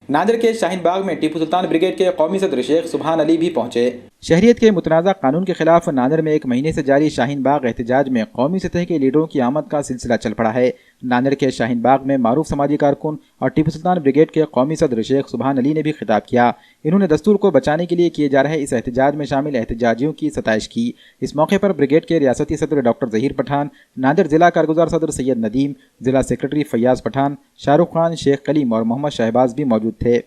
नांदेड़ के शाहीन बाग में टीपू सुल्तान ब्रिगेड के कौमी सदर शेख सुभान अली भी पहुंचे। शहरियत के मुतनाज़ा कानून के खिलाफ नांदेड़ में एक महीने से जारी शाहीन बाग एहतजाज में कौमी सतह के लीडरों की आमद का सिलसिला चल पड़ा है। नांदेड़ के शाहीन बाग में मारूफ समाजी कारकुन और टीपू सुल्तान ब्रिगेड के कौमी सदर शेख सुभान अली ने भी खिताब किया। इन्होंने दस्तूर को बचाने के लिए किए जा रहे इस एहतजाज में शामिल एहतजाजियों की सताइश की। इस मौके पर ब्रिगेड के रियासती सदर डॉक्टर ज़हीर पठान, नांदेड़ जिला कारगुजार सदर सैयद नदीम, जिला सेक्रेटरी फैयाज पठान, शाहरुख खान, शेख कलीम और मोहम्मद शहबाज भी मौजूद थे।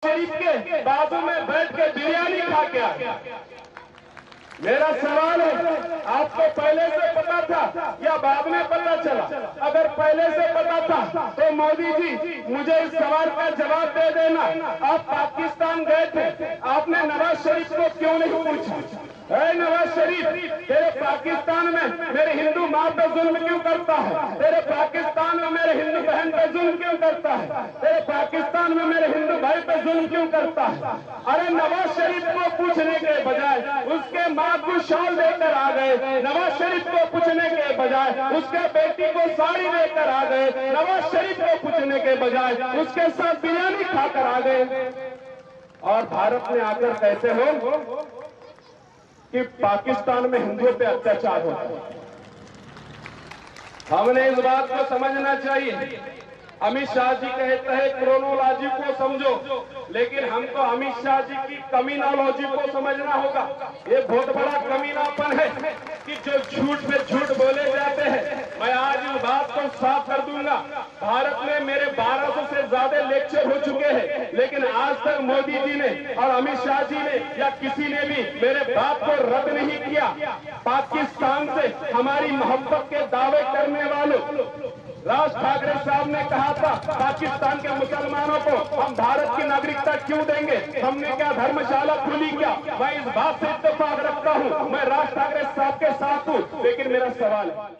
शरीफ के बाजू में बैठ के बिरयानी खा के आ गया। मेरा सवाल है, आपको पहले से पता था या बाद में पता चला? अगर पहले से पता था तो मोदी जी मुझे इस सवाल का जवाब दे देना। आप पाकिस्तान गए थे, आपने नवाज शरीफ को क्यों नहीं पूछा? नवाज शरीफ, तेरे पाकिस्तान में मेरे हिंदू माँ पे जुल्म क्यों करता है? तेरे पाकिस्तान में मेरे हिंदू बहन पे जुल्म क्यों करता है? तेरे पाकिस्तान में मेरे हिंदू भाई पे जुल्म क्यों करता है? अरे नवाज शरीफ को पूछने के बजाय उसके माँ को शॉल देकर आ गए। नवाज शरीफ को पूछने के बजाय उसके बेटी को साड़ी देकर आ गए। नवाज शरीफ को पूछने के बजाय उसके साथ बिरयानी खाकर आ गए। और भारत में आकर कैसे हो कि पाकिस्तान में हिंदुओं पे अत्याचार होता है। हमने इस बात को समझना चाहिए। अमित शाह जी कहते हैं क्रोनोलॉजी को समझो, लेकिन हमको अमित शाह जी की कमीनोलॉजी को समझना होगा। ये बहुत बड़ा कमीनापन है कि जो झूठ पे झूठ बोले जाते हैं। मैं आज इस बात को साफ कर दूंगा। भारत में मेरे 1200 से ज्यादा लेक्चर हो चुके हैं, लेकिन आज तक मोदी जी ने और अमित शाह जी ने या किसी ने भी मेरे बात को रद्द नहीं किया। पाकिस्तान से हमारी मोहब्बत के दावे करने वालों, राज ठाकरे साहब ने कहा था पाकिस्तान के मुसलमानों को हम भारत की नागरिकता क्यों देंगे? हमने क्या धर्मशाला खुली क्या? मैं इस बात से इत्तेफाक रखता हूं, मैं राज ठाकरे साहब के साथ हूं, लेकिन मेरा सवाल है